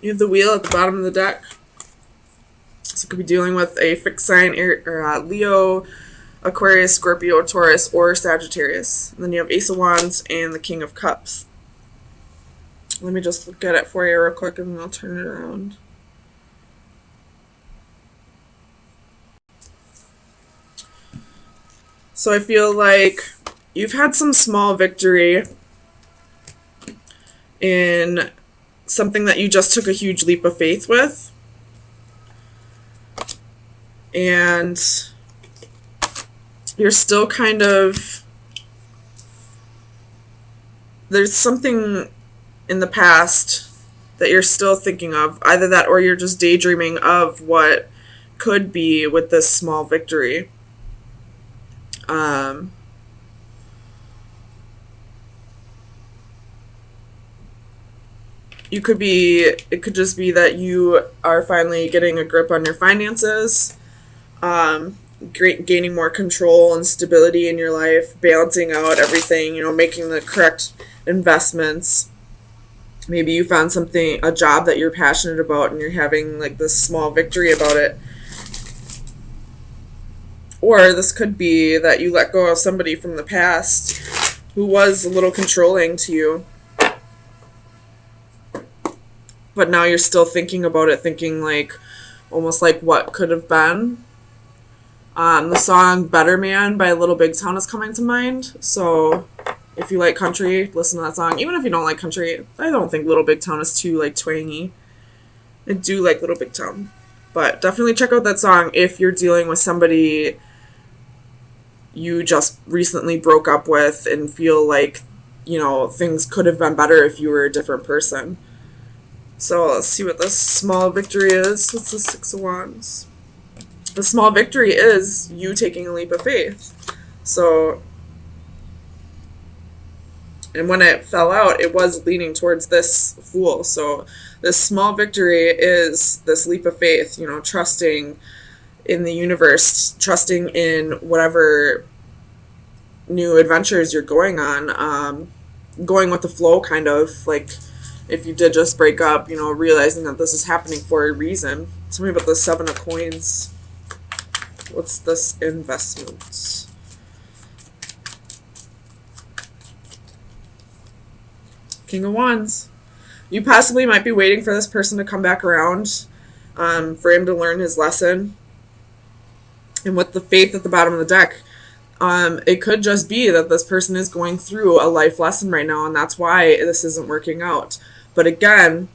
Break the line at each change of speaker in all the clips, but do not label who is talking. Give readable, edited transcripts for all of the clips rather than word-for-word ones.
You have the wheel at the bottom of the deck. So it could be dealing with a fixed sign, Leo, Aquarius, Scorpio, Taurus, or Sagittarius. And then you have Ace of Wands and the King of Cups. Let me just look at it for you real quick and then I'll turn it around. So I feel like you've had some small victory in something that you just took a huge leap of faith with. And you're still kind of... There's something in the past that you're still thinking of. Either that or you're just daydreaming of what could be with this small victory. It could just be that you are finally getting a grip on your finances, gaining more control and stability in your life, balancing out everything, making the correct investments. Maybe you found a job that you're passionate about and you're having like this small victory about it. Or this could be that you let go of somebody from the past who was a little controlling to you. But now you're still thinking about it, thinking almost like what could have been. The song Better Man by Little Big Town is coming to mind. So if you like country, listen to that song. Even if you don't like country, I don't think Little Big Town is too twangy. I do like Little Big Town. But definitely check out that song if you're dealing with somebody you just recently broke up with and feel like, things could have been better if you were a different person. So let's see what this small victory is. What's the Six of Wands? The small victory is you taking a leap of faith. So, and when it fell out, it was leaning towards this Fool. So this small victory is this leap of faith, trusting in the universe, trusting in whatever new adventures you're going on, going with the flow, kind of like if you did just break up, realizing that this is happening for a reason. Tell me about the Seven of Coins. What's this investment? King of Wands. You possibly might be waiting for this person to come back around, for him to learn his lesson. And with the Faith at the bottom of the deck, it could just be that this person is going through a life lesson right now, and that's why this isn't working out. But again,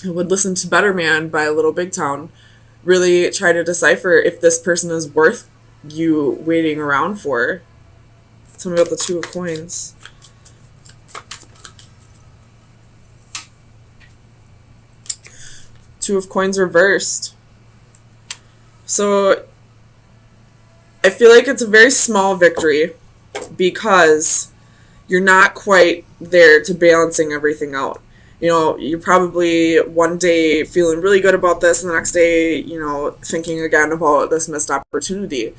I would listen to Better Man by Little Big Town. Really try to decipher if this person is worth you waiting around for. Tell me about the Two of Coins. Two of Coins reversed. So I feel like it's a very small victory because you're not quite there to balancing everything out. You're probably one day feeling really good about this, and the next day, thinking again about this missed opportunity.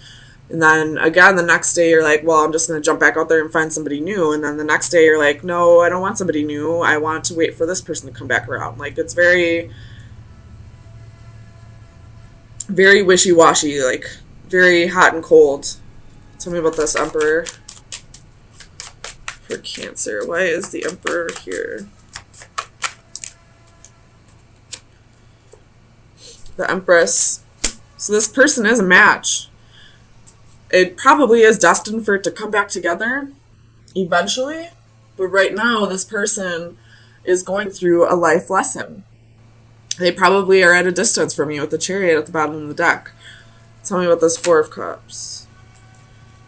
And then again, the next day, you're like, well, I'm just going to jump back out there and find somebody new. And then the next day, you're like, no, I don't want somebody new. I want to wait for this person to come back around. It's very, very wishy-washy, very hot and cold. Tell me about this Emperor for Cancer. Why is the Emperor here? The Empress. So this person is a match. It probably is destined for it to come back together eventually. But right now, this person is going through a life lesson. They probably are at a distance from you with the Chariot at the bottom of the deck. Tell me about this Four of Cups.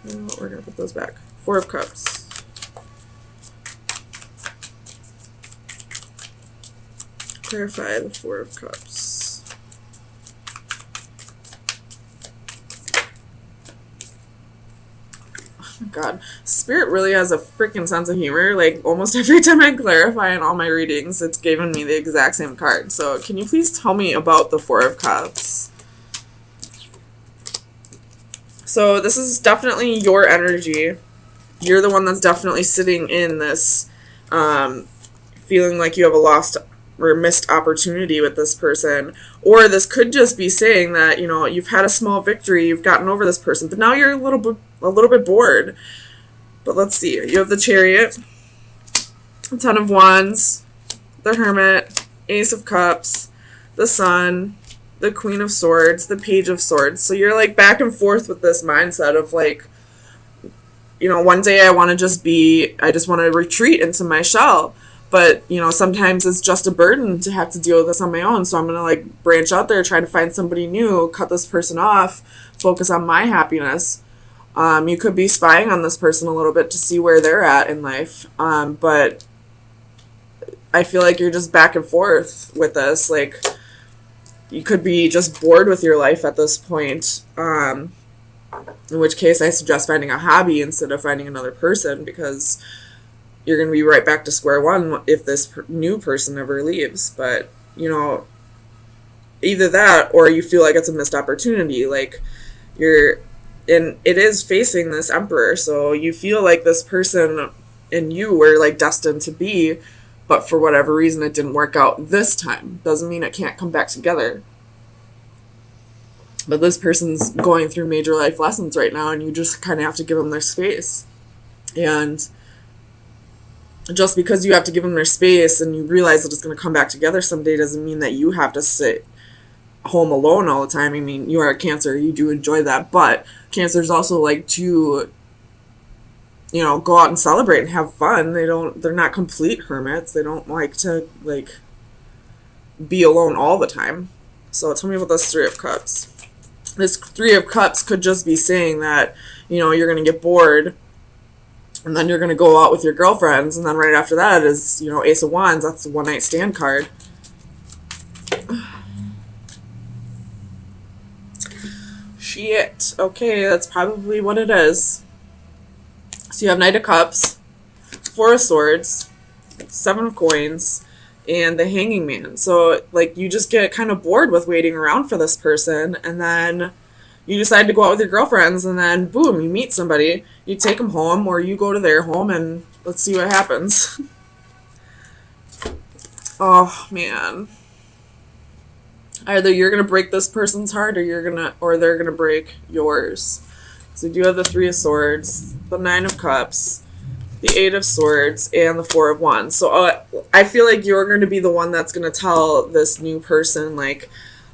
Oh, we're going to put those back. Four of Cups. Clarify the Four of Cups. Oh my God. Spirit really has a freaking sense of humor. Almost every time I clarify in all my readings, it's giving me the exact same card. So can you please tell me about the Four of Cups? So this is definitely your energy. You're the one that's definitely sitting in this, feeling like you have a lost or missed opportunity with this person. Or this could just be saying that, you know, you've had a small victory, you've gotten over this person, but now you're a little bit bored. But let's see. You have the Chariot, the Ten of Wands, the Hermit, Ace of Cups, the Sun, the Queen of Swords, the Page of Swords. So you're like back and forth with this mindset of like, you know, one day I want to retreat into my shell. But, you know, sometimes it's just a burden to have to deal with this on my own. So I'm going to like branch out there, try to find somebody new, cut this person off, focus on my happiness. You could be spying on this person a little bit to see where they're at in life. But I feel like you're just back and forth with this. Like, you could be just bored with your life at this point. In which case I suggest finding a hobby instead of finding another person, because you're going to be right back to square one if this new person ever leaves. But, you know, either that or you feel like it's a missed opportunity. Like, it is facing this Emperor, so you feel like this person and you were like destined to be, but for whatever reason it didn't work out this time. Doesn't mean it can't come back together. But this person's going through major life lessons right now, and you just kind of have to give them their space. And just because you have to give them their space and you realize that it's going to come back together someday doesn't mean that you have to sit home alone all the time. I mean, you are a Cancer, you do enjoy that, but Cancers also like to, you know, go out and celebrate and have fun. They're not complete hermits. They don't like to like be alone all the time. So tell me about this Three of Cups. This Three of Cups could just be saying that, you know, you're going to get bored and then you're going to go out with your girlfriends, and then right after that is, you know, Ace of Wands. That's the one night stand card. Shit. Okay, that's probably what it is. So you have Knight of Cups, Four of Swords, Seven of Coins, and the Hanging Man. So, like, you just get kind of bored with waiting around for this person, and then you decide to go out with your girlfriends, and then, boom, you meet somebody. You take them home, or you go to their home, and let's see what happens. Oh, man. Either you're going to break this person's heart, or they're going to break yours. So you do have the Three of Swords, the Nine of Cups, the Eight of Swords, and the Four of Wands. So I feel like you're going to be the one that's going to tell this new person, like,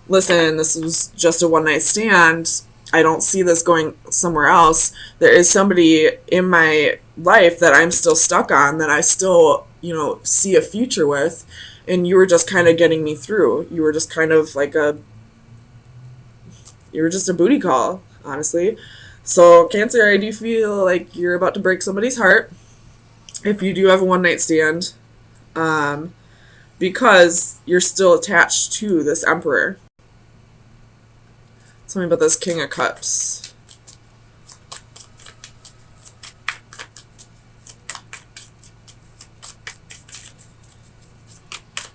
listen, this was just a one-night stand. I don't see this going somewhere else. There is somebody in my life that I'm still stuck on, that I still, you know, see a future with, and you were just kind of getting me through. You were just kind of like you were just a booty call, honestly. So, Cancer, I do feel like you're about to break somebody's heart if you do have a one-night stand, because you're still attached to this Emperor. Tell me about this King of Cups.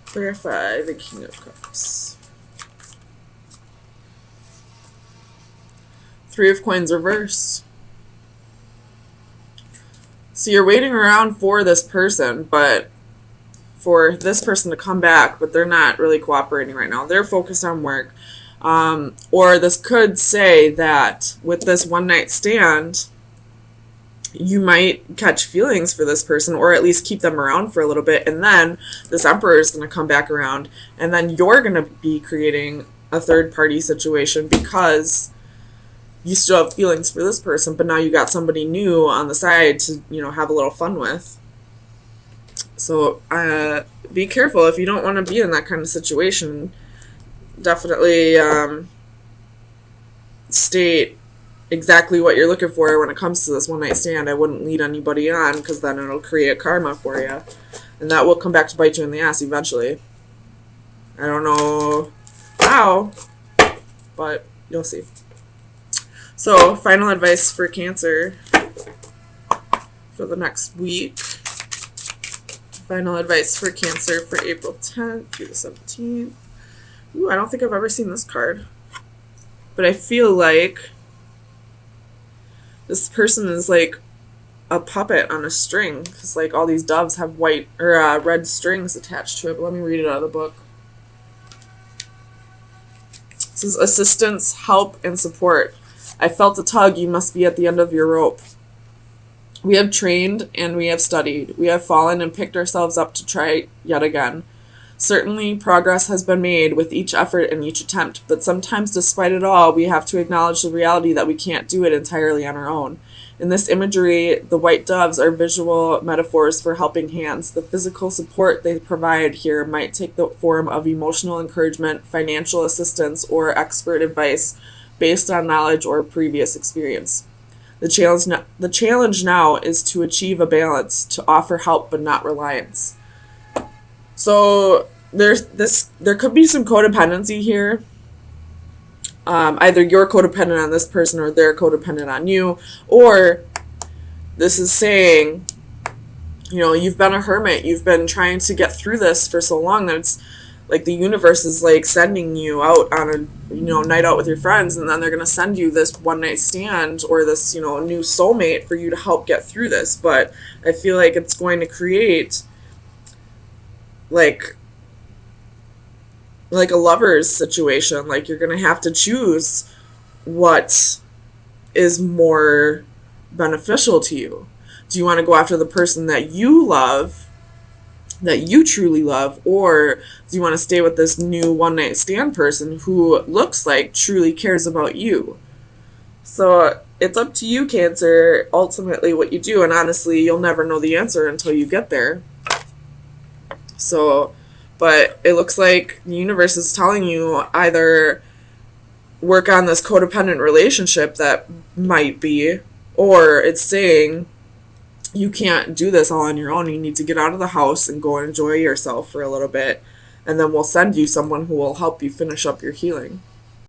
Clarify the King of Cups. Three of Coins reversed. So you're waiting around for this person, but for this person to come back, but they're not really cooperating right now. They're focused on work. Or this could say that with this one-night stand, you might catch feelings for this person, or at least keep them around for a little bit, and then this Emperor is going to come back around, and then you're going to be creating a third-party situation because you still have feelings for this person, but now you got somebody new on the side to, you know, have a little fun with. So be careful if you don't want to be in that kind of situation. Definitely state exactly what you're looking for when it comes to this one-night stand. I wouldn't lead anybody on, because then it'll create karma for you, and that will come back to bite you in the ass eventually. I don't know how, but you'll see. So, final advice for Cancer for the next week. Final advice for Cancer for April 10th through the 17th. Ooh, I don't think I've ever seen this card. But I feel like this person is like a puppet on a string, because like all these doves have white or red strings attached to it. But let me read it out of the book. It says assistance, help, and support. I felt a tug. You must be at the end of your rope. We have trained and we have studied. We have fallen and picked ourselves up to try yet again. Certainly, progress has been made with each effort and each attempt, but sometimes, despite it all, we have to acknowledge the reality that we can't do it entirely on our own. In this imagery, the white doves are visual metaphors for helping hands. The physical support they provide here might take the form of emotional encouragement, financial assistance, or expert advice based on knowledge or previous experience. The challenge now is to achieve a balance, to offer help but not reliance. So there could be some codependency here. Either you're codependent on this person or they're codependent on you, or this is saying, you've been a hermit, you've been trying to get through this for so long that it's like the universe is like sending you out on a night out with your friends, and then they're gonna send you this one night stand or this new soulmate for you to help get through this. But I feel like it's going to create like a lover's situation. Like you're gonna have to choose what is more beneficial to you. Do you want to go after the person that you love, that you truly love, or do you want to stay with this new one night stand person who looks like truly cares about you? So it's up to you, Cancer, ultimately what you do, and honestly you'll never know the answer until you get there. So, but it looks like the universe is telling you either work on this codependent relationship that might be, or it's saying you can't do this all on your own. You need to get out of the house and go and enjoy yourself for a little bit, and then we'll send you someone who will help you finish up your healing.